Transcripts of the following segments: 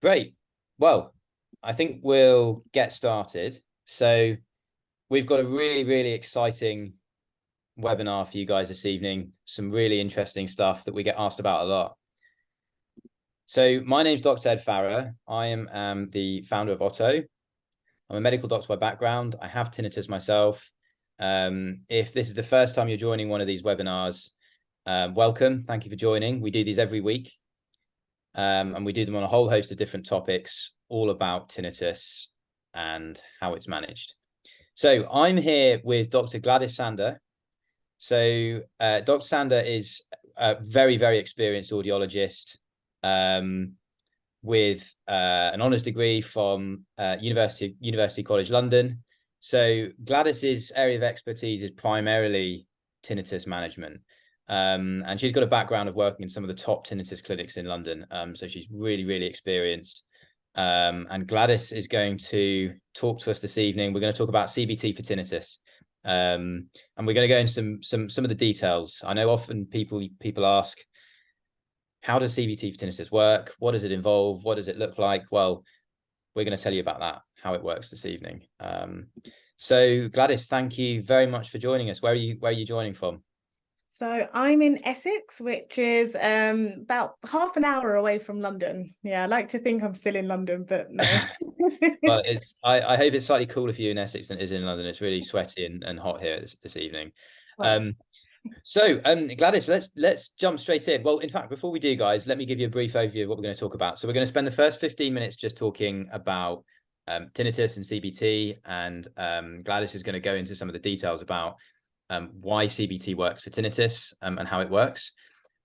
Great. Well, I think we'll get started. So we've got a really, really exciting webinar for you guys this evening. Some really interesting stuff that we get asked about a lot. So my name's Dr. Ed Farrer. I am the founder of Otto. I'm a medical doctor by background. I have tinnitus myself. If this is the first time you're joining one of these webinars, welcome. Thank you for joining. We do these every week. And we do them on a whole host of different topics, all about tinnitus and how it's managed. So I'm here with Dr. Gladys Sanda. So Dr. Sanda is a very, very experienced audiologist with an honours degree from University College London. So Gladyss's area of expertise is primarily tinnitus management. And she's got a background of working in some of the top tinnitus clinics in London. So she's really, really experienced. And Gladyss is going to talk to us this evening. We're going to talk about CBT for tinnitus. And we're going to go into some of the details. I know often people ask, how does CBT for tinnitus work? What does it involve? What does it look like? Well, we're going to tell you about that, how it works this evening. So Gladyss, thank you very much for joining us. Where are you joining from? So I'm in Essex, which is about half an hour away from London. Yeah, I like to think I'm still in London, but no. Well, I hope it's slightly cooler for you in Essex than it is in London. It's really sweaty and hot here this evening. Well, Gladyss, let's jump straight in. Well, in fact, before we do, guys, let me give you a brief overview of what we're going to talk about. So we're going to spend the first 15 minutes just talking about tinnitus and CBT, and Gladyss is going to go into some of the details about why CBT works for tinnitus and how it works.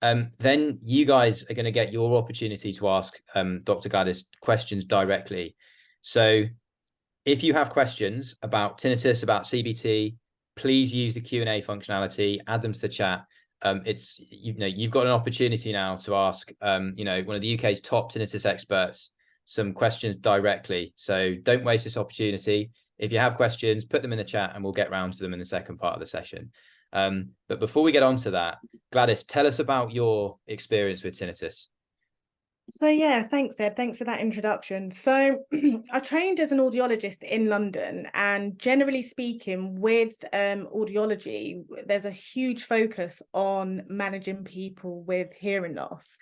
Then you guys are going to get your opportunity to ask Dr. Gladyss questions directly. So if you have questions about tinnitus, about CBT, please use the Q&A functionality, add them to the chat. You've got an opportunity now to ask one of the UK's top tinnitus experts some questions directly. So don't waste this opportunity. If you have questions, put them in the chat and we'll get round to them in the second part of the session. But before we get on to that, Gladyss, tell us about your experience with tinnitus. So yeah, thanks, Ed. Thanks for that introduction. So I trained as an audiologist in London, and generally speaking, with audiology, there's a huge focus on managing people with hearing loss.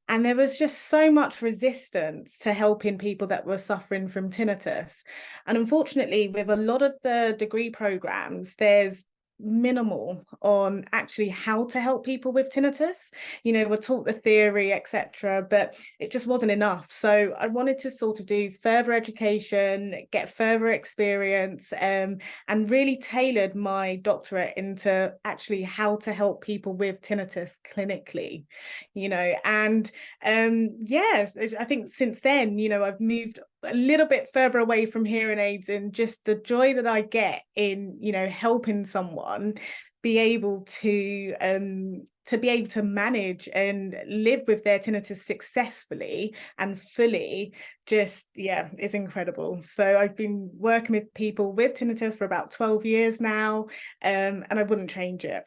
And there was just so much resistance to helping people that were suffering from tinnitus. And unfortunately, with a lot of the degree programs, there's minimal on actually how to help people with tinnitus. We're taught the theory, etc., but it just wasn't enough. So I wanted to sort of do further education, get further experience, and really tailored my doctorate into actually how to help people with tinnitus clinically. And I think since then, I've moved a little bit further away from hearing aids, and just the joy that I get in helping someone be able to manage and live with their tinnitus successfully and fully is incredible. So I've been working with people with tinnitus for about 12 years now, and I wouldn't change it.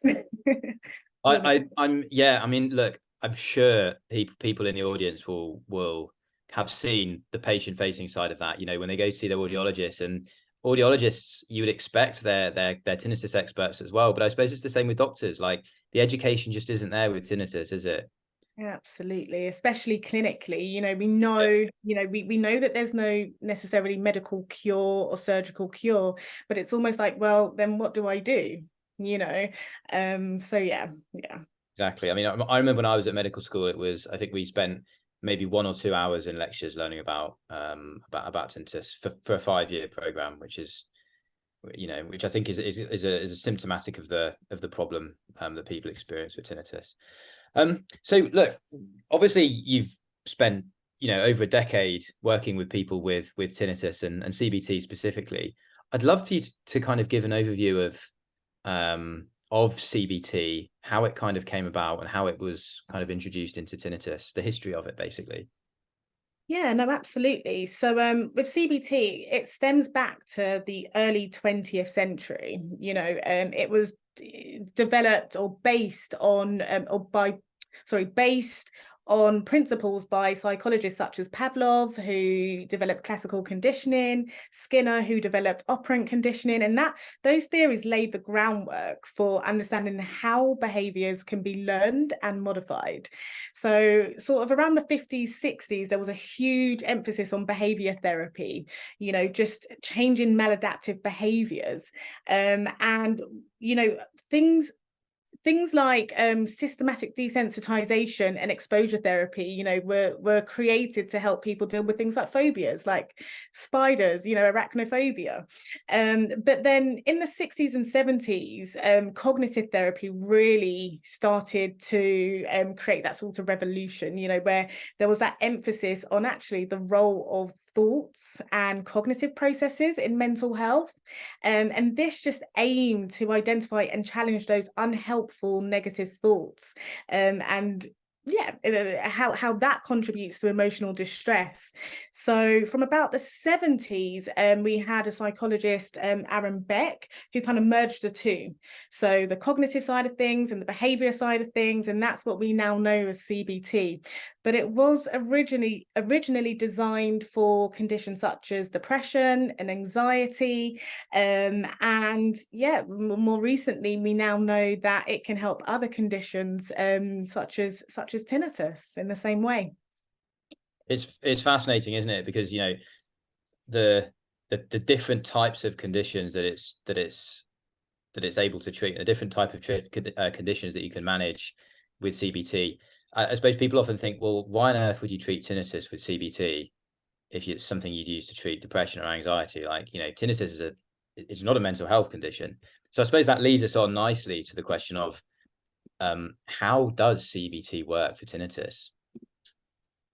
Look, I'm sure people in the audience will have seen the patient-facing side of that. When they go to see their audiologist, and audiologists, you would expect they're tinnitus experts as well. But I suppose it's the same with doctors. Like, the education just isn't there with tinnitus, is it? Absolutely, especially clinically. We know, we know that there's no necessarily medical cure or surgical cure, but it's almost like, well, then what do I do? So yeah. Exactly. I mean, I remember when I was at medical school, I think we spent maybe 1 or 2 hours in lectures learning about tinnitus for a 5-year program, which I think is symptomatic of the problem that people experience with tinnitus. So look, obviously you've spent over a decade working with people with tinnitus and CBT specifically. I'd love for you to kind of give an overview of CBT, how it kind of came about and how it was kind of introduced into tinnitus, the history of it, basically. Yeah, no, absolutely. So with CBT, it stems back to the early 20th century. It was developed or based on based on principles by psychologists such as Pavlov, who developed classical conditioning, Skinner, who developed operant conditioning, and those theories laid the groundwork for understanding how behaviors can be learned and modified. So sort of around the 50s, 60s, there was a huge emphasis on behavior therapy, you know, just changing maladaptive behaviors. And, you know, things like systematic desensitization and exposure therapy, you know, were created to help people deal with things like phobias, like spiders, you know, arachnophobia. But then in the 60s and 70s, cognitive therapy really started to create that sort of revolution, you know, where there was that emphasis on actually the role of thoughts and cognitive processes in mental health. And this just aimed to identify and challenge those unhelpful negative thoughts, and how that contributes to emotional distress. So from about the 70s, we had a psychologist, Aaron Beck, who kind of merged the two. So the cognitive side of things and the behavior side of things, and that's what we now know as CBT. But it was originally designed for conditions such as depression and anxiety. And yeah, more recently, we now know that it can help other conditions, such as tinnitus in the same way. It's fascinating, isn't it? Because, you know, the different types of conditions that it's able to treat, the different type of conditions that you can manage with CBT. I suppose people often think, well, why on earth would you treat tinnitus with CBT if it's something you'd use to treat depression or anxiety? Like, you know, tinnitus it's not a mental health condition. So I suppose that leads us on nicely to the question of how does CBT work for tinnitus?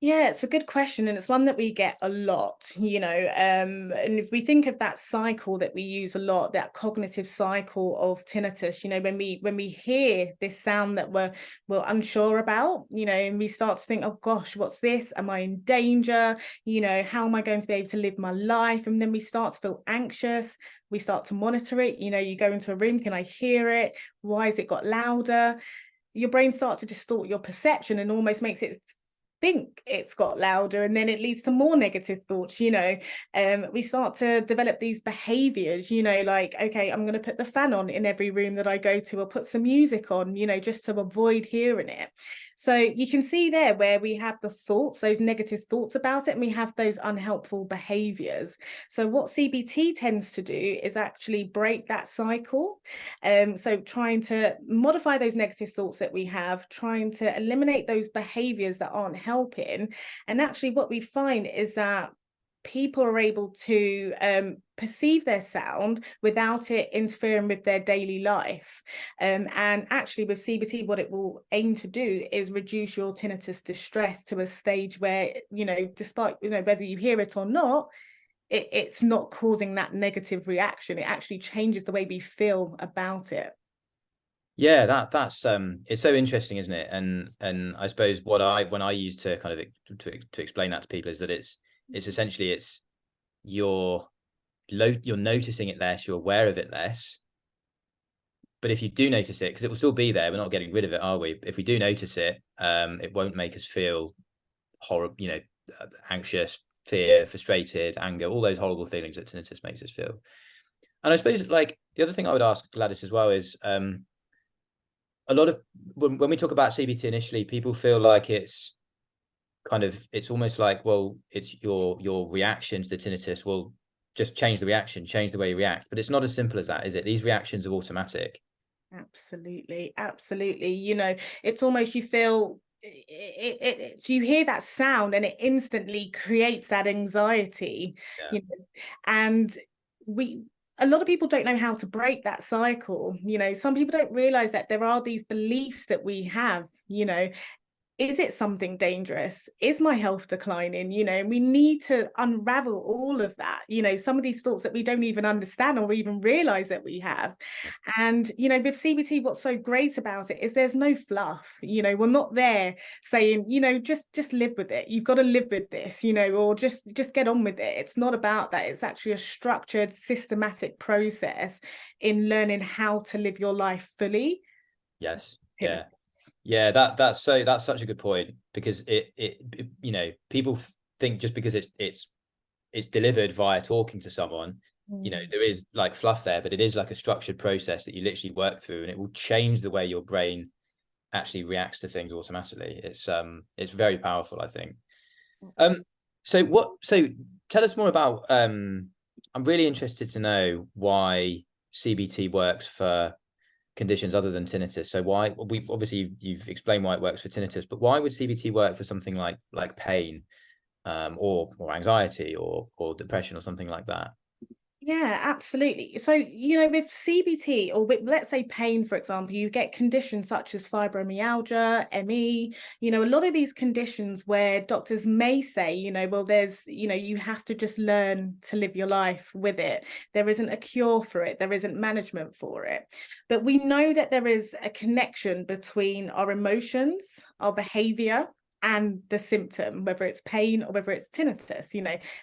Yeah, it's a good question, and it's one that we get a lot, you know, and if we think of that cycle that we use a lot, that cognitive cycle of tinnitus, you know, when we hear this sound that we're unsure about, you know, and we start to think, oh gosh, what's this? Am I in danger? You know, how am I going to be able to live my life? And then we start to feel anxious. We start to monitor it. You know, you go into a room, can I hear it? Why has it got louder? Your brain starts to distort your perception and almost makes it think it's got louder, and then it leads to more negative thoughts. You know, we start to develop these behaviors, you know, like, okay, I'm going to put the fan on in every room that I go to, or put some music on, you know, just to avoid hearing it. So you can see there where we have the thoughts, those negative thoughts about it, and we have those unhelpful behaviors. So what CBT tends to do is actually break that cycle. So trying to modify those negative thoughts that we have, trying to eliminate those behaviors that aren't helping. And actually what we find is that people are able to perceive their sound without it interfering with their daily life. And actually with CBT, what it will aim to do is reduce your tinnitus distress to a stage where, you know, despite, you know, whether you hear it or not, it's not causing that negative reaction. It actually changes the way we feel about it. Yeah, that's it's so interesting, isn't it? And I suppose when I use to kind of to explain that to people is that it's essentially you're noticing it less, you're aware of it less. But if you do notice it, because it will still be there, we're not getting rid of it, are we? If we do notice it, it won't make us feel horrible, you know, anxious, fear, frustrated, anger, all those horrible feelings that tinnitus makes us feel. And I suppose, like, the other thing I would ask Gladyss as well is, a lot of when we talk about CBT initially, people feel like it's almost like, well, it's your reaction to the tinnitus will just change the reaction, change the way you react. But it's not as simple as that, is it? These reactions are automatic. Absolutely, absolutely. You know, it's almost, you feel so you hear that sound and it instantly creates that anxiety, Yeah. you know, and a lot of people don't know how to break that cycle. You know, some people don't realize that there are these beliefs that we have, you know. Is it something dangerous? Is my health declining? You know, we need to unravel all of that, you know, some of these thoughts that we don't even understand or even realize that we have. And, you know, with CBT, what's so great about it is there's no fluff. You know, we're not there saying, you know, just live with it. You've got to live with this, you know, or just get on with it. It's not about that. It's actually a structured, systematic process in learning how to live your life fully. Yes. Yeah. Yeah, that's such a good point, because it you know, people think just because it's delivered via talking to someone, you know, there is like fluff there, but it is like a structured process that you literally work through, and it will change the way your brain actually reacts to things automatically. It's very powerful, I think. So tell us more about I'm really interested to know why CBT works for conditions other than tinnitus. So why, we obviously you've explained why it works for tinnitus, but why would CBT work for something like pain, or anxiety, or depression, or something like that? Yeah, absolutely. So, with CBT, or with, let's say, pain, for example, you get conditions such as fibromyalgia, ME, a lot of these conditions where doctors may say, well, you have to just learn to live your life with it. There isn't a cure for it. There isn't management for it. But we know that there is a connection between our emotions, our behavior, and the symptom, whether it's pain or whether it's tinnitus.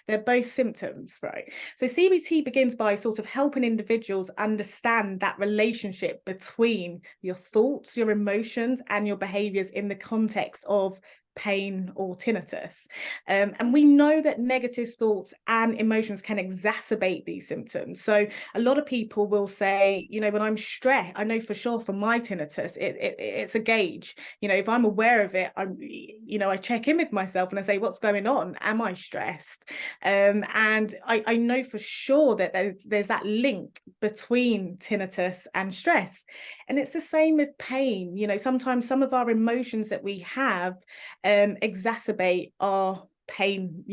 They're both symptoms, right? So CBT begins by sort of helping individuals understand that relationship between your thoughts, your emotions, and your behaviors in the context of pain or tinnitus. And we know that negative thoughts and emotions can exacerbate these symptoms. So a lot of people will say, when I'm stressed, I know for sure for my tinnitus, it's a gauge. If I'm aware of it, I check in with myself and I say, what's going on? Am I stressed? And I know for sure that there's that link between tinnitus and stress. And it's the same with pain. Sometimes some of our emotions that we have exacerbate our pain.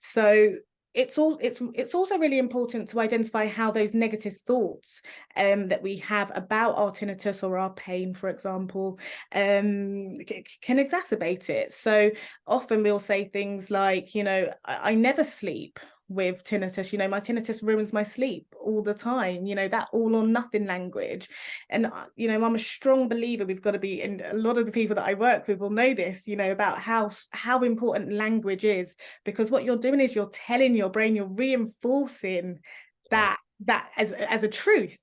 So it's also really important to identify how those negative thoughts that we have about our tinnitus or our pain, for example, can exacerbate it. So often we'll say things like, I never sleep with tinnitus. My tinnitus ruins my sleep all the time. That all or nothing language. And I'm a strong believer we've got to be, and a lot of the people that I work with will know this, about how important language is, because what you're doing is you're telling your brain, you're reinforcing that as a truth.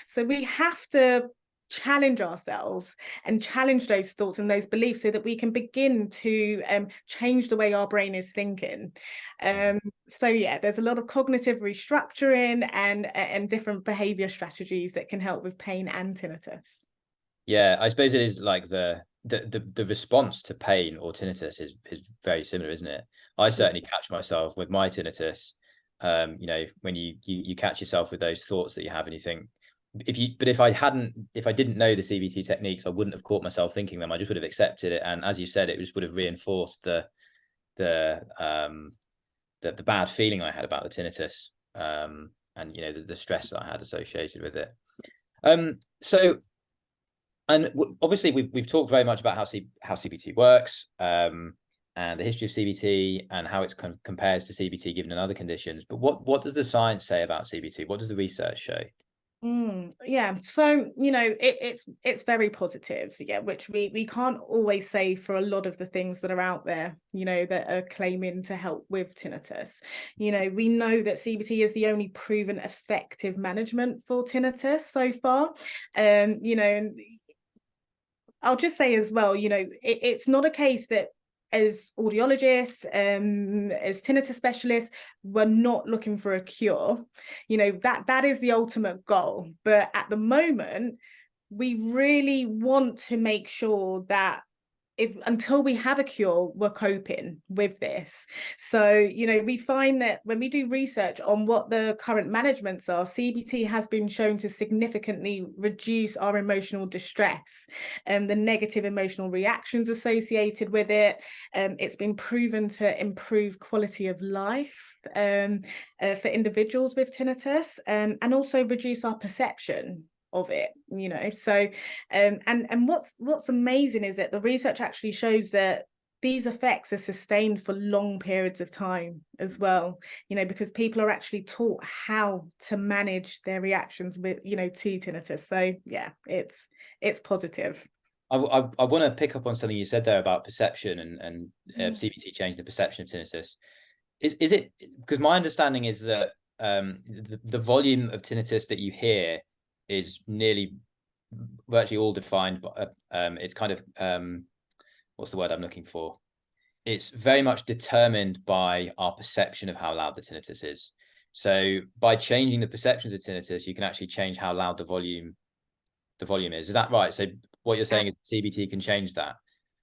So we have to challenge ourselves and challenge those thoughts and those beliefs so that we can begin to change the way our brain is thinking. So yeah, there's a lot of cognitive restructuring and different behavior strategies that can help with pain and tinnitus. Yeah, I suppose it is like the response to pain or tinnitus is very similar, isn't it? I certainly catch myself with my tinnitus. When you catch yourself with those thoughts that you have, and you think, if I didn't know the CBT techniques, I wouldn't have caught myself thinking them. I just would have accepted it, and as you said, it just would have reinforced the bad feeling I had about the tinnitus, and the stress that I had associated with it. So, and obviously we've talked very much about how CBT works, and the history of CBT, and how it kind of compares to CBT given in other conditions. But what does the science say about CBT? What does the research show? Yeah, so it's very positive, yeah, which we can't always say for a lot of the things that are out there, that are claiming to help with tinnitus. We know that CBT is the only proven effective management for tinnitus so far. I'll just say as well, it's not a case that as audiologists, as tinnitus specialists, we're not looking for a cure. That is the ultimate goal. But at the moment, we really want to make sure that until we have a cure, we're coping with this. So, we find that when we do research on what the current managements are, CBT has been shown to significantly reduce our emotional distress and the negative emotional reactions associated with it. It's been proven to improve quality of life for individuals with tinnitus, and also reduce our perception of it. So and what's amazing is that the research actually shows that these effects are sustained for long periods of time as well, because people are actually taught how to manage their reactions with to tinnitus. So yeah, it's positive. I want to pick up on something you said there about perception, and CBT changed the perception of tinnitus. Is it, because my understanding is that the volume of tinnitus that you hear is nearly virtually all defined, but it's kind of what's the word I'm looking for? It's very much determined by our perception of how loud the tinnitus is. So by changing the perception of the tinnitus, you can actually change how loud the volume is. Is that right? So what you're saying is CBT can change that?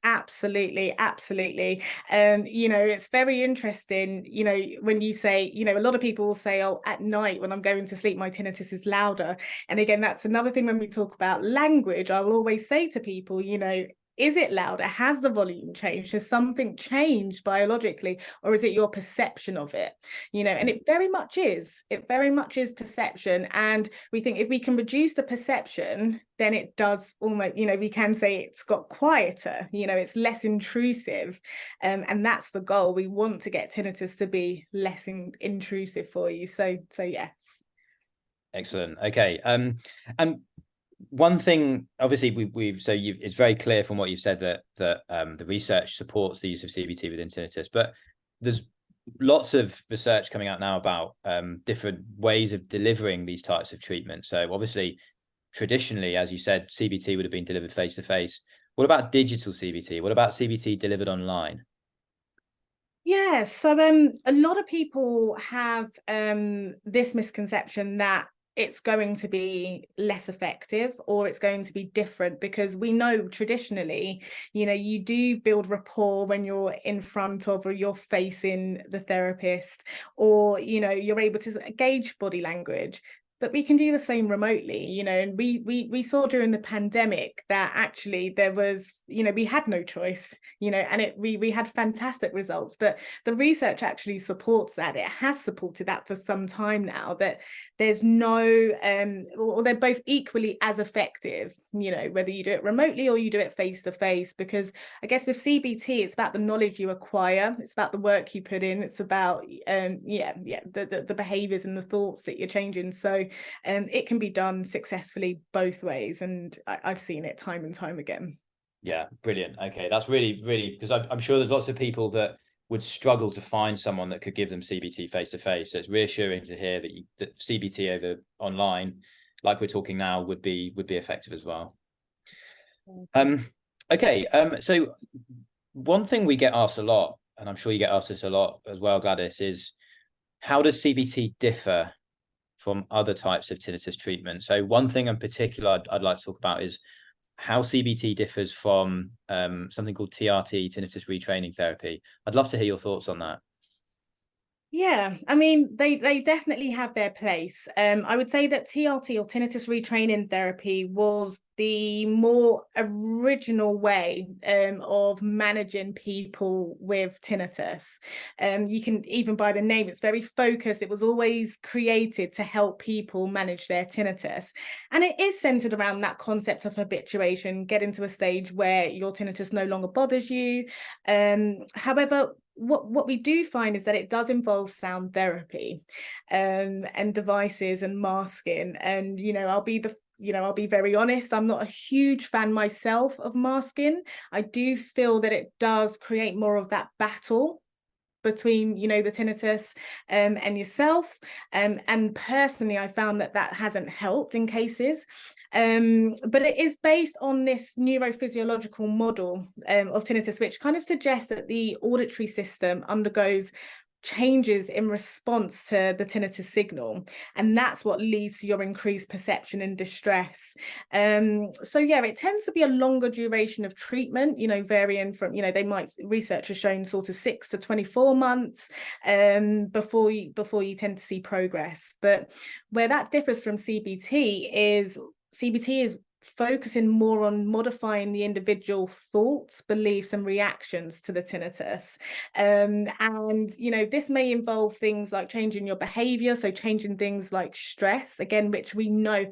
Absolutely, absolutely. You know, it's very interesting, you know, when you say, you know, a lot of people will say, oh, at night when I'm going to sleep, my tinnitus is louder. And again, that's another thing when we talk about language, I will always say to people, you know, is it louder? Has the volume changed? Has something changed biologically, or is it your perception of it? You know, and it very much is. It very much is perception. And we think if we can reduce the perception, then it does almost, you know, we can say it's got quieter, you know, it's less intrusive. And that's the goal. We want to get tinnitus to be less intrusive for you. So yes. Excellent. Okay. And one thing, obviously, it's very clear from what you've said that the research supports the use of CBT within tinnitus, but there's lots of research coming out now about different ways of delivering these types of treatment. So obviously, traditionally, as you said, CBT would have been delivered face to face. What about digital CBT? What about CBT delivered online? Yeah, so a lot of people have this misconception that it's going to be less effective or it's going to be different, because we know traditionally, you know, you do build rapport when you're in front of or you're facing the therapist, or, you know, you're able to gauge body language. But we can do the same remotely, you know, and we saw during the pandemic that actually there was, you know, we had no choice, you know, and we had fantastic results. But the research actually supports that. It has supported that for some time now, that there's no or they're both equally as effective, you know, whether you do it remotely or you do it face to face. Because I guess with CBT, it's about the knowledge you acquire, it's about the work you put in, it's about the behaviors and the thoughts that you're changing. So it can be done successfully both ways, and I've seen it time and time again. Yeah, brilliant. Okay, that's really, really, because I'm sure there's lots of people that would struggle to find someone that could give them CBT face to face. So it's reassuring to hear that CBT over online, like we're talking now, would be effective as well. Okay. So one thing we get asked a lot, and I'm sure you get asked this a lot as well, Gladyss, is how does CBT differ from other types of tinnitus treatment? So one thing in particular I'd like to talk about is how CBT differs from something called TRT, tinnitus retraining therapy. I'd love to hear your thoughts on that. Yeah, I mean, they definitely have their place. I would say that TRT, or tinnitus retraining therapy, was the more original way of managing people with tinnitus. You can, even by the name, it's very focused. It was always created to help people manage their tinnitus. And it is centered around that concept of habituation, getting to a stage where your tinnitus no longer bothers you. However, what we do find is that it does involve sound therapy and devices and masking. And, you know, I'll be very honest, I'm not a huge fan myself of masking. I do feel that it does create more of that battle between, you know, the tinnitus and yourself. And personally, I found that hasn't helped in cases. But it is based on this neurophysiological model of tinnitus, which kind of suggests that the auditory system undergoes changes in response to the tinnitus signal, and that's what leads to your increased perception and distress. So yeah, it tends to be a longer duration of treatment, you know, varying from, you know, research has shown sort of 6 to 24 months before you tend to see progress. But where that differs from CBT is focusing more on modifying the individual thoughts, beliefs, and reactions to the tinnitus. And, you know, this may involve things like changing your behavior, so changing things like stress, again, which we know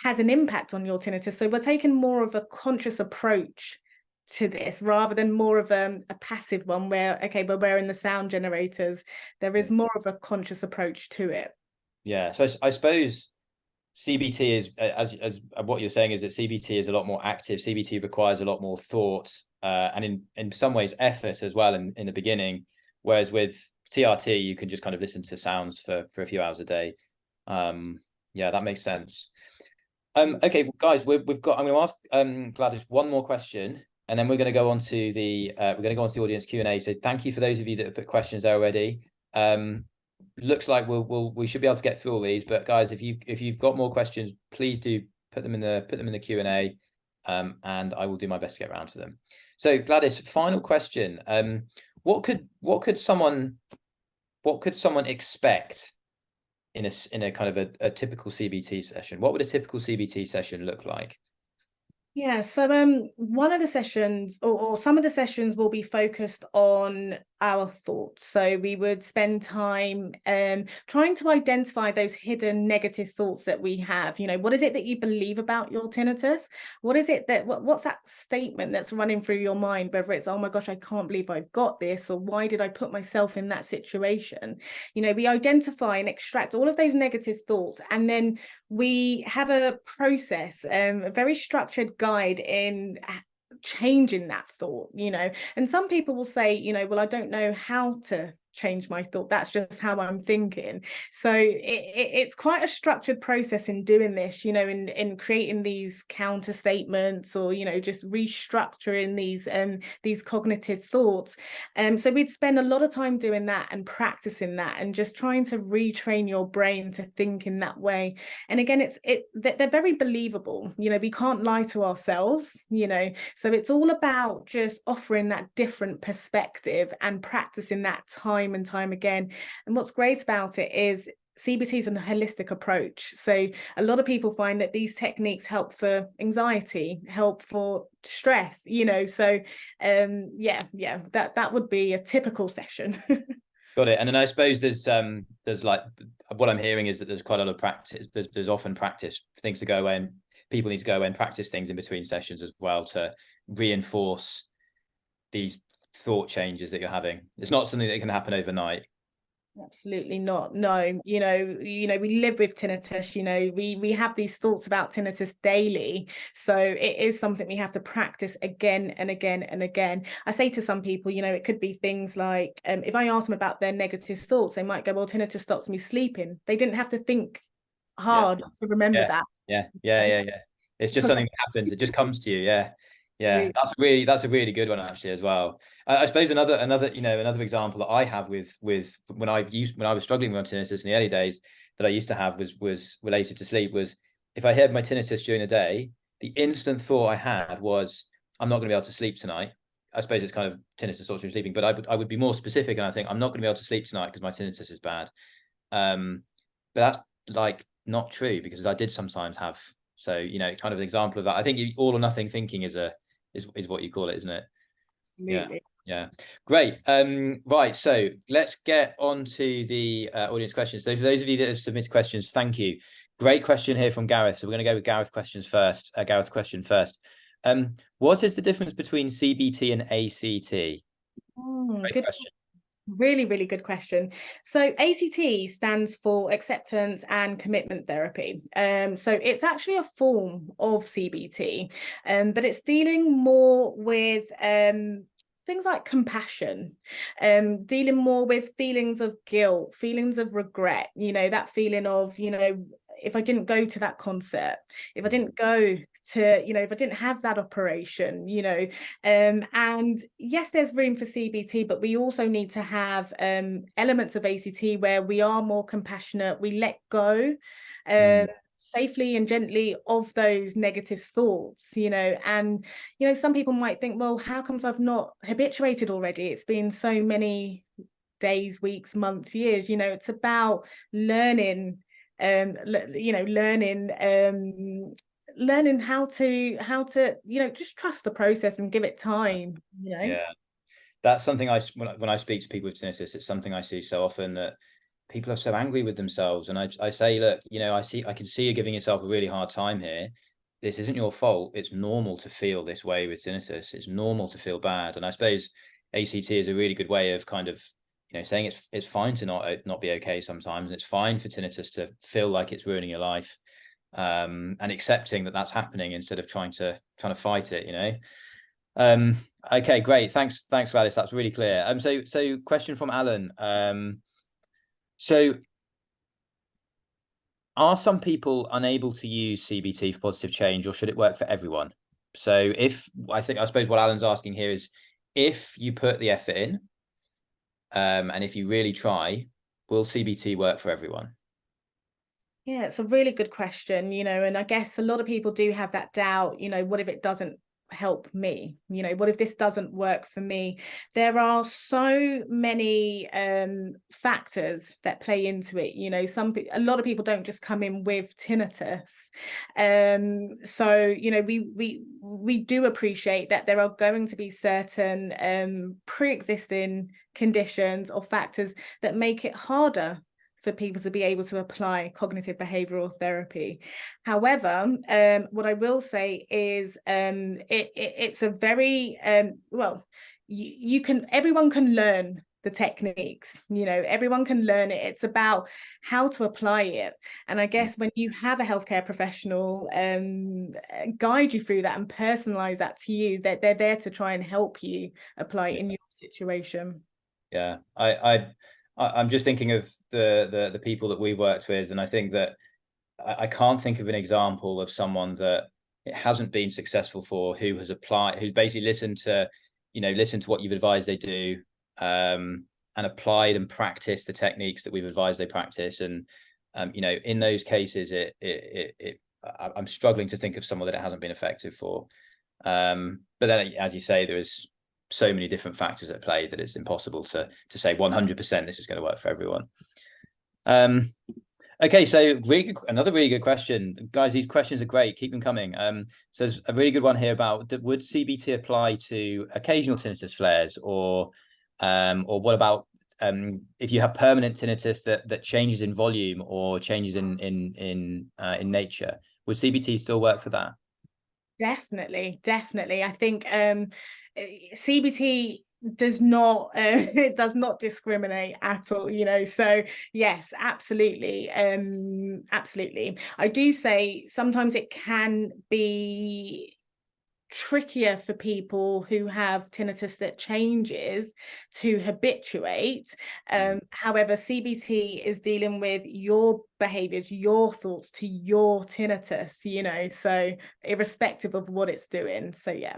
has an impact on your tinnitus. So we're taking more of a conscious approach to this rather than more of a passive one where, okay, we're wearing the sound generators. There is more of a conscious approach to it. Yeah, so I suppose CBT is, as what you're saying, is that CBT is a lot more active. CBT requires a lot more thought and in some ways effort as well in the beginning, whereas with TRT you can just kind of listen to sounds for a few hours a day. Yeah, that makes sense. Okay, well, guys, we've got. I'm going to ask Gladys one more question, and then we're going to go on to the audience Q&A. So thank you for those of you that have put questions there already. Looks like we should be able to get through all these, but guys, if you've got more questions, please do put them in the Q&A, and I will do my best to get around to them. So Gladys, final question. What could someone expect in a kind of a typical CBT session? What would a typical CBT session look like? Yeah, so one of the sessions or some of the sessions will be focused on our thoughts. So we would spend time trying to identify those hidden negative thoughts that we have. You know, what is it that you believe about your tinnitus? What is it that what's that statement that's running through your mind, whether it's, oh my gosh, I can't believe I've got this, or why did I put myself in that situation? You know, we identify and extract all of those negative thoughts, and then we have a process, a very structured guide in changing that thought, you know. And some people will say, you know, well, I don't know how to change my thought, that's just how I'm thinking. So it's quite a structured process in doing this, you know, in creating these counter statements, or, you know, just restructuring these cognitive thoughts. So we'd spend a lot of time doing that and practicing that, and just trying to retrain your brain to think in that way. And again, they're very believable, you know, we can't lie to ourselves, you know. So it's all about just offering that different perspective and practicing that time and time again. And what's great about it is CBT is a holistic approach. So a lot of people find that these techniques help for anxiety, help for stress, you know. So yeah, that would be a typical session. Got it. And then I suppose there's like, what I'm hearing is that there's quite a lot of practice. There's often practice things to go away, and people need to go away and practice things in between sessions as well to reinforce these thought changes that you're having. It's not something that can happen overnight. Absolutely not. No, you know, we live with tinnitus, you know, we have these thoughts about tinnitus daily. So it is something we have to practice again and again and again. I say to some people, you know, it could be things like, if I ask them about their negative thoughts, they might go, well, tinnitus stops me sleeping. They didn't have to think hard to remember that. Yeah. It's just something that happens. It just comes to you. Yeah. That's a really good one actually as well. I suppose another example that I have with when I was struggling with tinnitus in the early days that I used to have was related to sleep. Was if I heard my tinnitus during the day, the instant thought I had was, I'm not going to be able to sleep tonight. I suppose it's kind of tinnitus stops me sleeping, but I would be more specific, and I think I'm not going to be able to sleep tonight because my tinnitus is bad. But that's like not true, because I did sometimes have. So, you know, kind of an example of that. I think all or nothing thinking is what you call it, isn't it? Absolutely. Yeah. Great. Right. So let's get on to the audience questions. So for those of you that have submitted questions, thank you. Great question here from Gareth. So we're going to go with Gareth's question first. What is the difference between CBT and ACT? Great question. Really, really good question. So ACT stands for acceptance and commitment therapy. So it's actually a form of CBT, but it's dealing more with things like compassion, dealing more with feelings of guilt, feelings of regret, you know, that feeling of, you know, if I didn't go to that concert, if I didn't go to, you know, if I didn't have that operation, you know. And yes, there's room for CBT, but we also need to have elements of ACT where we are more compassionate, we let go safely and gently of those negative thoughts, you know. And, you know, some people might think, well, how comes I've not habituated already? It's been so many days, weeks, months, years. You know, it's about learning, you know, learning how to, you know, just trust the process and give it time, you know. Yeah, that's something when I speak to people with tinnitus, it's something I see so often, that people are so angry with themselves. And I say, look, you know, I can see you're giving yourself a really hard time here. This isn't your fault. It's normal to feel this way with tinnitus. It's normal to feel bad. And I suppose ACT is a really good way of kind of, you know, saying it's fine to not be okay sometimes, and it's fine for tinnitus to feel like it's ruining your life, and accepting that that's happening instead of trying to fight it, you know. Okay, great. Thanks, Gladys. That's really clear. So question from Alan. So are some people unable to use CBT for positive change, or should it work for everyone? So I suppose what Alan's asking here is, if you put the effort in, and if you really try, will CBT work for everyone? Yeah, it's a really good question, and I guess a lot of people do have that doubt, what if it doesn't help me? What if this doesn't work for me? There are so many factors that play into it. A lot of people don't just come in with tinnitus. So, we do appreciate that there are going to be certain pre-existing conditions or factors that make it harder for people to be able to apply cognitive behavioral therapy. However, what I will say is it's a very everyone can learn the techniques, everyone can learn it. It's about how to apply it. And I guess when you have a healthcare professional guide you through that and personalize that to you, that they're there to try and help you apply it in your situation. Yeah, I'm just thinking of the people that we've worked with, and I think that I can't think of an example of someone that it hasn't been successful for, who's basically listened to what you've advised they do, and applied and practiced the techniques that we've advised they practice. And in those cases, I'm struggling to think of someone that it hasn't been effective for. But then, as you say, there is so many different factors at play that it's impossible to say 100% this is going to work for everyone. Okay, so another really good question, guys. These questions are great. Keep them coming. So there's a really good one here about, would CBT apply to occasional tinnitus flares, or what about if you have permanent tinnitus that changes in volume or changes in nature? Would CBT still work for that? Definitely. I think CBT does not it does not discriminate at all, so yes, absolutely. Absolutely. I do say sometimes it can be trickier for people who have tinnitus that changes to habituate. However, CBT is dealing with your behaviors, your thoughts to your tinnitus, so irrespective of what it's doing. So yeah.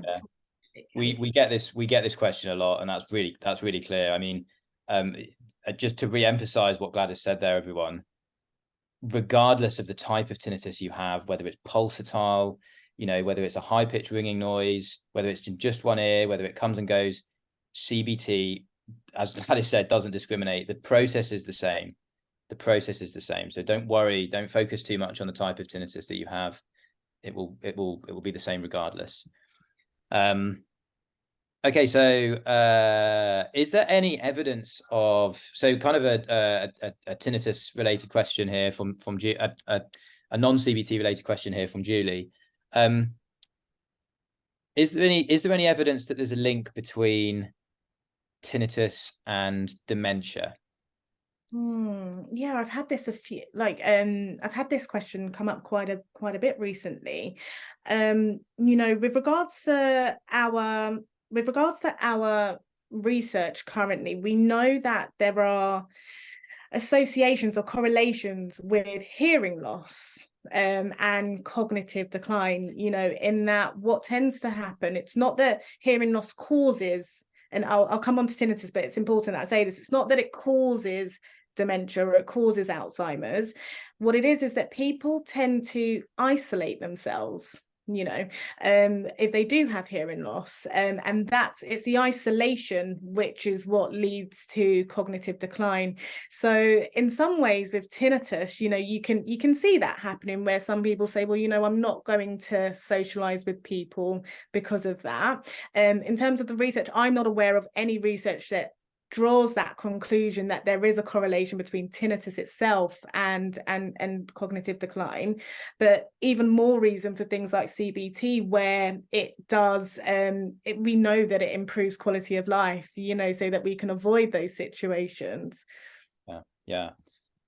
We get this question a lot, and that's really clear. I mean, just to re-emphasize what Gladys said there, everyone, regardless of the type of tinnitus you have, whether it's pulsatile, whether it's a high-pitched ringing noise, whether it's in just one ear, whether it comes and goes, CBT, as Gladys said, doesn't discriminate. The process is the same. So don't worry, don't focus too much on the type of tinnitus that you have. It will be the same regardless. Okay, so is there any evidence of, so kind of a tinnitus related question here from a non-CBT related question here from Julie. Is there any evidence that there's a link between tinnitus and dementia? Yeah, I've had this I've had this question come up quite a bit recently. With regards to our research currently, we know that there are associations or correlations with hearing loss and cognitive decline, in that what tends to happen, it's not that hearing loss causes, and I'll come on to tinnitus, but it's important that I say this, it's not that it causes dementia or it causes Alzheimer's. What it is that people tend to isolate themselves, if they do have hearing loss, and it's the isolation which is what leads to cognitive decline. So in some ways with tinnitus, you can see that happening, where some people say, well, I'm not going to socialize with people because of that. In terms of the research, I'm not aware of any research that draws that conclusion that there is a correlation between tinnitus itself and cognitive decline. But even more reason for things like CBT, where it does, we know that it improves quality of life, so that we can avoid those situations. Yeah.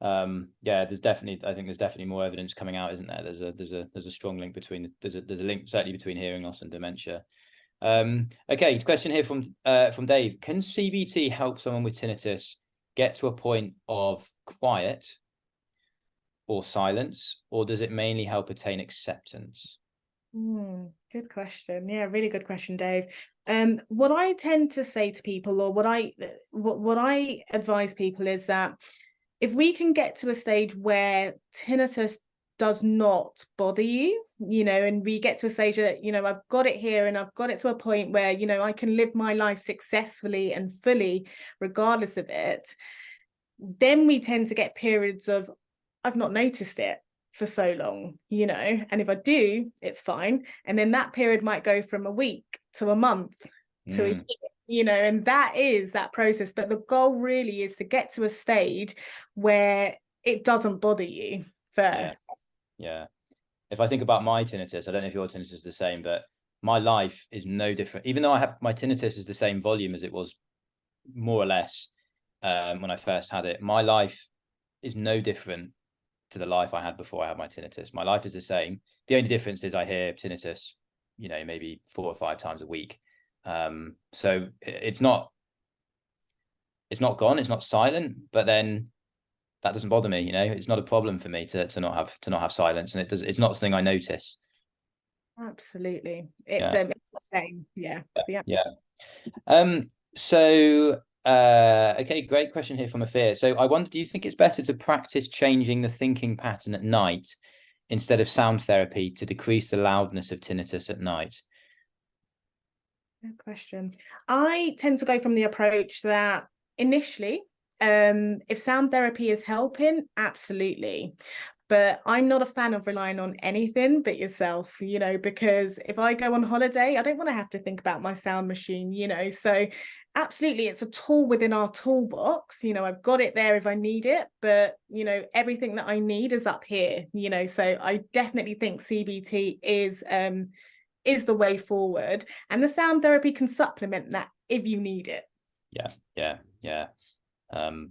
There's definitely more evidence coming out, isn't there? There's a strong link between, there's a link certainly between hearing loss and dementia. Okay, question here from Dave. Can CBT help someone with tinnitus get to a point of quiet or silence, or does it mainly help attain acceptance? Good question. Yeah, really good question, Dave. What I tend to say to people, or what I advise people, is that if we can get to a stage where tinnitus does not bother you, and we get to a stage that, I've got it here and I've got it to a point where, I can live my life successfully and fully regardless of it, then we tend to get periods of, I've not noticed it for so long, and if I do, it's fine. And then that period might go from a week to a month to a year, and that is that process. But the goal really is to get to a stage where it doesn't bother you first. Yeah. If I think about my tinnitus, I don't know if your tinnitus is the same, but my life is no different. Even though I have my tinnitus is the same volume as it was more or less when I first had it, my life is no different to the life I had before I had my tinnitus. My life is the same. The only difference is I hear tinnitus, maybe 4 or 5 times a week. So it's not gone, it's not silent, but then that doesn't bother me. It's not a problem for me to not have silence, and it's not something I notice. Absolutely. It's the same. Yeah. So okay, great question here from Afir. So I wonder, do you think it's better to practice changing the thinking pattern at night instead of sound therapy to decrease the loudness of tinnitus at night? Good question. I tend to go from the approach that initially, if sound therapy is helping, absolutely. But I'm not a fan of relying on anything but yourself, because if I go on holiday, I don't want to have to think about my sound machine, So absolutely, it's a tool within our toolbox. I've got it there if I need it, but, everything that I need is up here, So I definitely think CBT is the way forward, and the sound therapy can supplement that if you need it. Yeah.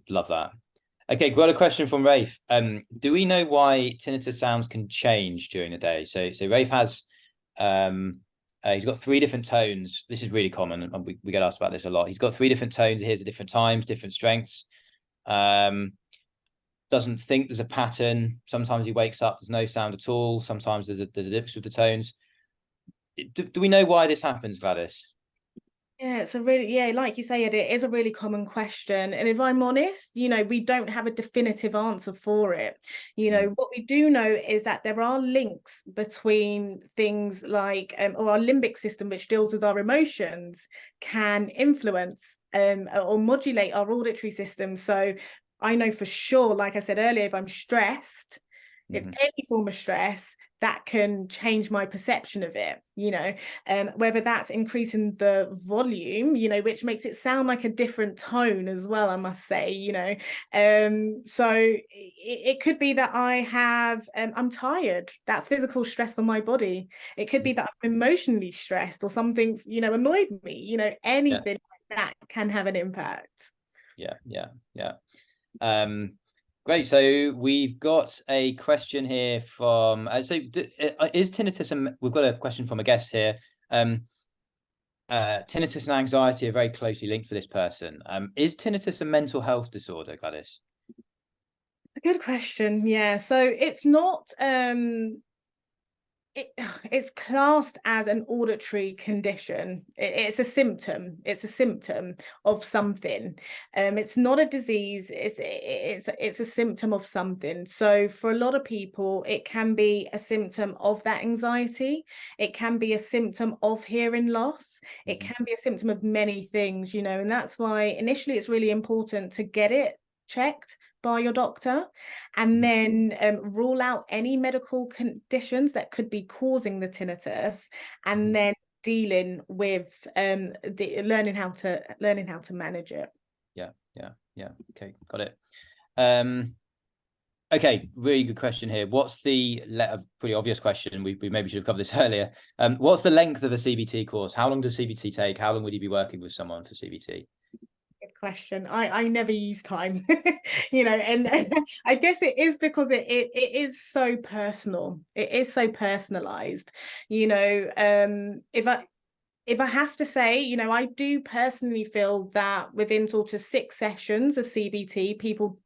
Love that. Okay, got a question from Rafe. Do we know why tinnitus sounds can change during the day? So Rafe has he's got 3 different tones. This is really common, and we get asked about this a lot. He's got 3 different tones he hears at different times, different strengths. Doesn't think there's a pattern. Sometimes he wakes up, there's no sound at all. Sometimes there's a difference with the tones. Do we know why this happens, Gladyss? Yeah, it's like you say, it is a really common question. And if I'm honest, we don't have a definitive answer for it. What we do know is that there are links between things like, or our limbic system, which deals with our emotions, can influence or modulate our auditory system. So I know for sure, like I said earlier, if I'm stressed, if any form of stress, that can change my perception of it, whether that's increasing the volume, which makes it sound like a different tone as well, I must say, so it could be that I have, I'm tired, that's physical stress on my body. It could be that I'm emotionally stressed, or something's, annoyed me, anything like that can have an impact. Yeah. Great. So we've got a question here from is tinnitus, we've got a question from a guest here. Tinnitus and anxiety are very closely linked for this person. Is tinnitus a mental health disorder, Gladyss? A good question. Yeah. So it's not it's classed as an auditory condition. It's a symptom. It's a symptom of something. It's not a disease. It's a symptom of something. So for a lot of people, it can be a symptom of that anxiety. It can be a symptom of hearing loss. It can be a symptom of many things, and that's why initially it's really important to get it checked by your doctor, and then rule out any medical conditions that could be causing the tinnitus, and then dealing with learning how to manage it. Yeah. Okay, got it. Okay, really good question here. What's the pretty obvious question? We maybe should have covered this earlier. What's the length of a CBT course? How long does CBT take? How long would you be working with someone for CBT? Good question. I never use time, and I guess it is because it is so personal. It is so personalized. If I have to say, I do personally feel that within sort of 6 sessions of CBT, people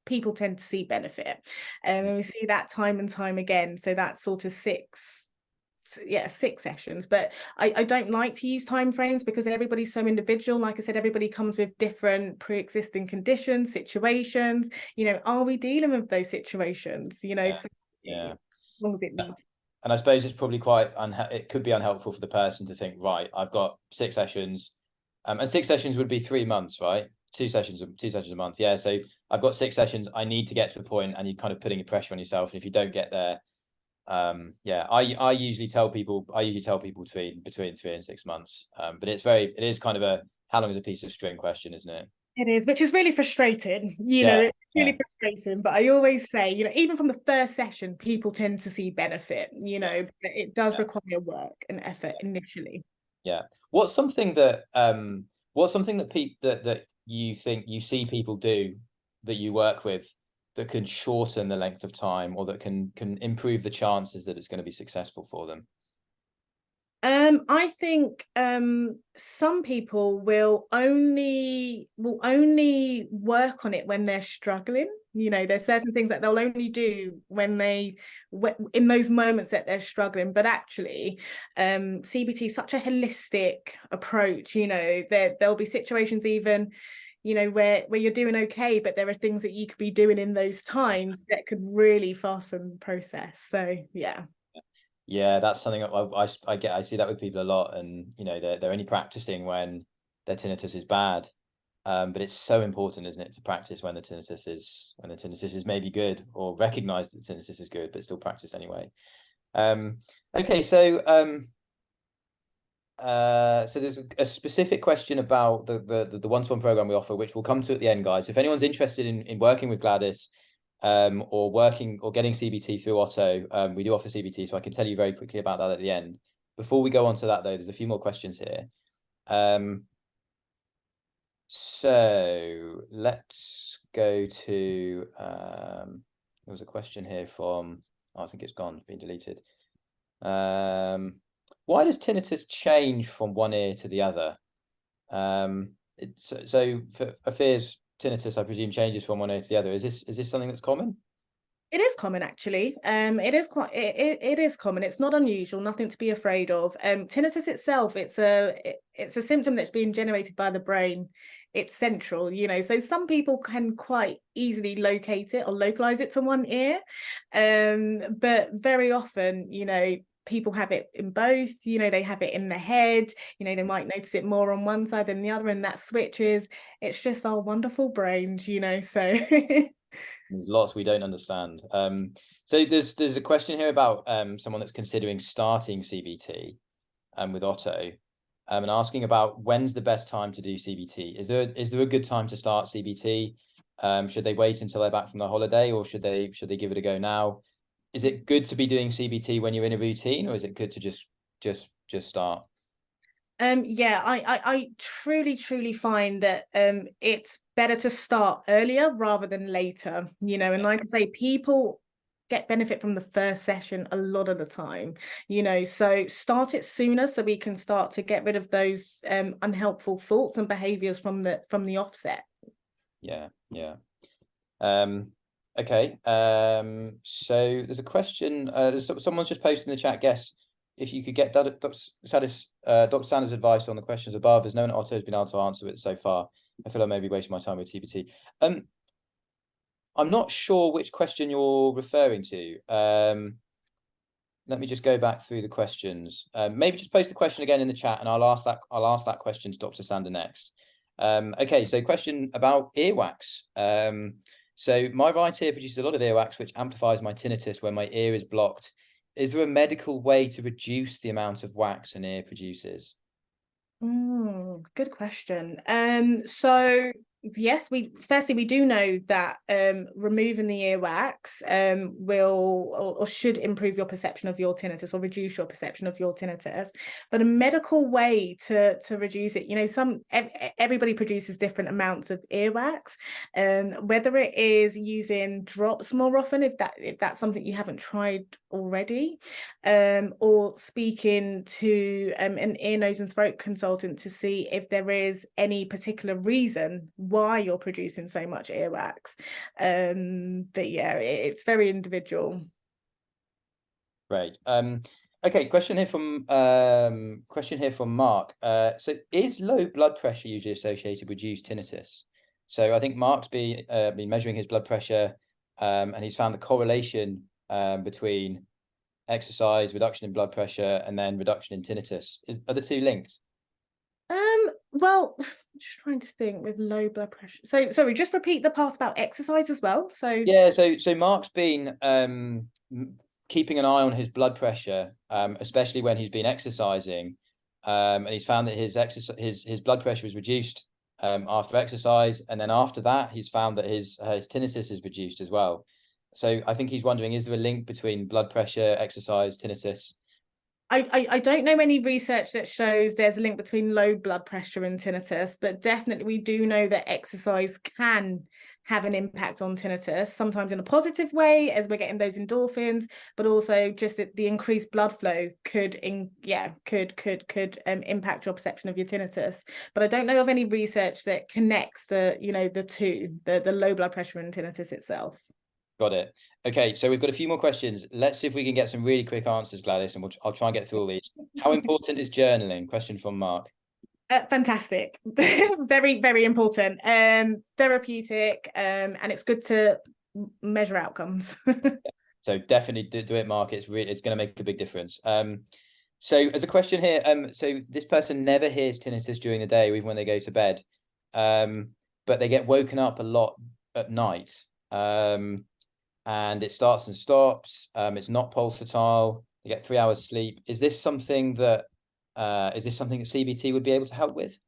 people tend to see benefit, and we see that time and time again. So that's sort of 6 sessions. But I don't like to use time frames because everybody's so individual. Like I said, everybody comes with different pre-existing conditions, situations. Are we dealing with those situations? Yeah. So Yeah. as long as it needs. And I suppose it's probably quite it could be unhelpful for the person to think, right, I've got 6 sessions, and 6 sessions would be 3 months, right? 2 sessions a month. Yeah. So I've got 6 sessions. I need to get to a point, and you're kind of putting a pressure on yourself. And if you don't get there, yeah, I usually tell people between 3 and 6 months. But it is kind of a how long is a piece of string question, isn't it? It is, which is really frustrating. Yeah, It's really frustrating. But I always say, even from the first session, people tend to see benefit. But it does require work and effort initially. Yeah. What's something that that you think you see people do that you work with that can shorten the length of time, or that can improve the chances that it's going to be successful for them? I think some people will only work on it when they're struggling. There's certain things that they'll only do when in those moments that they're struggling. But actually, CBT is such a holistic approach. There'll be situations even, where you're doing okay, but there are things that you could be doing in those times that could really fasten the process. So yeah. Yeah, that's something I see that with people a lot, and they're only practicing when their tinnitus is bad. But it's so important, isn't it, to practice when the tinnitus is maybe good, or recognize that the tinnitus is good, but still practice anyway. Okay, so so there's a specific question about the one-to-one program we offer, which we'll come to at the end, guys. If anyone's interested in working with Gladyss, or getting CBT through Otto, we do offer CBT, so I can tell you very quickly about that at the end. Before we go on to that, though, there's a few more questions here. So let's go to there was a question here from I think it's gone, been deleted. Why does tinnitus change from one ear to the other? So for Afir's tinnitus, I presume, changes from one ear to the other. Is this something that's common? It is common, actually. It is common. It's not unusual, nothing to be afraid of. Tinnitus itself, it's a symptom that's being generated by the brain. It's central, so some people can quite easily locate it or localize it to one ear. But very often, people have it in both. They have it in the head. They might notice it more on one side than the other, and that switches. It's just our wonderful brains, so There's lots we don't understand. So there's a question here about someone that's considering starting CBT with Otto, and asking about when's the best time to do CBT. Is there a good time to start CBT? Should they wait until they're back from their holiday, or should they give it a go now? Is it good to be doing CBT when you're in a routine, or is it good to just start? Yeah, I truly find that it's better to start earlier rather than later, and like I say, people get benefit from the first session a lot of the time, so start it sooner so we can start to get rid of those unhelpful thoughts and behaviors from the offset. Yeah. Okay. So there's a question. Someone's just posted in the chat, guest, if you could get Dr. Sanda's advice on the questions above, as no one at Otto has been able to answer it so far. I feel I may be wasting my time with TBT. I'm not sure which question you're referring to. Let me just go back through the questions. Maybe just post the question again in the chat, and I'll ask that question to Dr. Sanda next. Okay, so question about earwax. So my right ear produces a lot of earwax, which amplifies my tinnitus when my ear is blocked. Is there a medical way to reduce the amount of wax an ear produces? Good question. So yes, we do know that removing the earwax will or should improve your perception of your tinnitus, or reduce your perception of your tinnitus. But a medical way to reduce it, everybody produces different amounts of earwax, whether it is using drops more often, if that's something you haven't tried already, or speaking to an ear, nose and throat consultant to see if there is any particular reason why why you're producing so much earwax. But yeah, it's very individual. Great. Okay, question here from Mark. So is low blood pressure usually associated with reduced tinnitus? So I think Mark's been measuring his blood pressure, and he's found the correlation between exercise, reduction in blood pressure, and then reduction in tinnitus. Are the two linked? Well, just trying to think with low blood pressure. So sorry, just repeat the part about exercise as well. So yeah, so Mark's been keeping an eye on his blood pressure, especially when he's been exercising, and he's found that his blood pressure is reduced after exercise, and then after that he's found that his tinnitus is reduced as well. So I think he's wondering, is there a link between blood pressure, exercise, tinnitus? I don't know any research that shows there's a link between low blood pressure and tinnitus, but definitely we do know that exercise can have an impact on tinnitus, sometimes in a positive way as we're getting those endorphins, but also just that the increased blood flow could impact your perception of your tinnitus. But I don't know of any research that connects the low blood pressure and tinnitus itself. Got it. Okay, so we've got a few more questions. Let's see if we can get some really quick answers, Gladyss, and I'll try and get through all these. How important is journaling? Question from Mark. Fantastic. Very, very important. Therapeutic, and it's good to measure outcomes. So definitely do it, Mark. It's going to make a big difference. So as a question here, so this person never hears tinnitus during the day, or even when they go to bed, but they get woken up a lot at night. And it starts and stops. It's not pulsatile. You get 3 hours sleep. Is this something that CBT would be able to help with?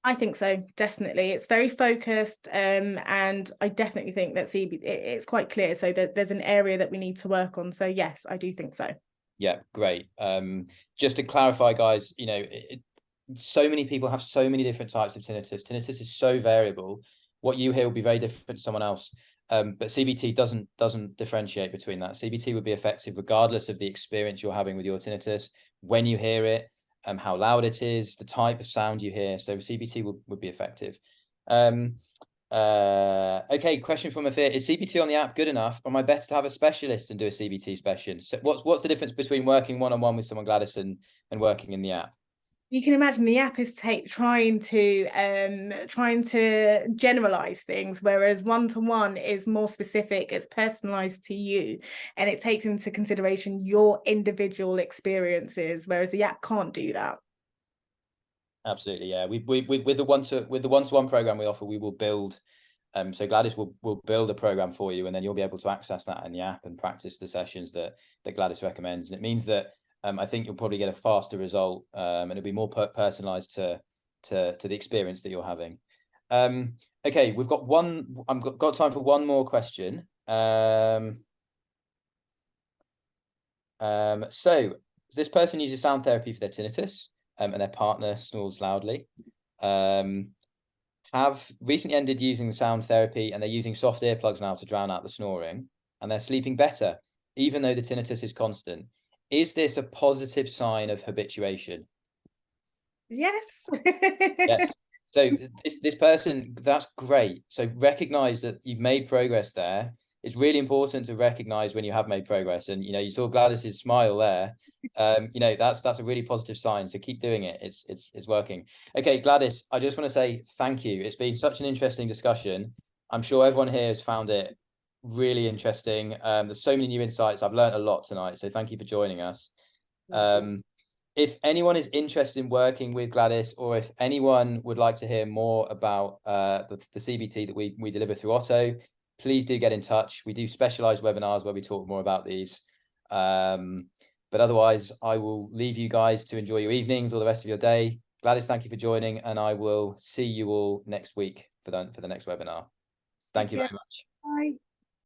I think so, definitely. It's very focused, and I definitely think that CBT, it's quite clear. So there's an area that we need to work on. So yes, I do think so. Yeah, great. Just to clarify, guys, so many people have so many different types of tinnitus. Tinnitus is so variable. What you hear will be very different to someone else. But CBT doesn't differentiate between that. CBT would be effective regardless of the experience you're having with your tinnitus, when you hear it, how loud it is, the type of sound you hear. So CBT would be effective. Okay, question from Afir. Is CBT on the app good enough, or am I better to have a specialist and do a CBT session? So what's the difference between working one-on-one with someone, Gladyss, and working in the app? You can imagine the app is trying to generalize things, whereas one-to-one is more specific, it's personalized to you, and it takes into consideration your individual experiences, whereas the app can't do that. Absolutely, yeah. We with the one-to-one program we offer, we will build. So Gladyss will build a program for you, and then you'll be able to access that in the app and practice the sessions that Gladyss recommends. And it means that I think you'll probably get a faster result, and it'll be more personalized to the experience that you're having. Okay, we've got I've got time for one more question. So this person uses sound therapy for their tinnitus, and their partner snores loudly. Have recently ended using the sound therapy, and they're using soft earplugs now to drown out the snoring, and they're sleeping better, even though the tinnitus is constant. Is this a positive sign of habituation? Yes. Yes. So this person, that's great. So recognize that you've made progress there. It's really important to recognize when you have made progress. And you saw Gladyss's smile there. That's a really positive sign. So keep doing it. It's working. Okay, Gladyss, I just want to say thank you. It's been such an interesting discussion. I'm sure everyone here has found it really interesting. There's so many new insights. I've learned a lot tonight, so thank you for joining us. If anyone is interested in working with Gladyss, or if anyone would like to hear more about the CBT that we deliver through Otto, please do get in touch. We do specialized webinars where we talk more about these. But otherwise, I will leave you guys to enjoy your evenings or the rest of your day. Gladyss, thank you for joining, and I will see you all next week for the next webinar. Thank you very much. Bye.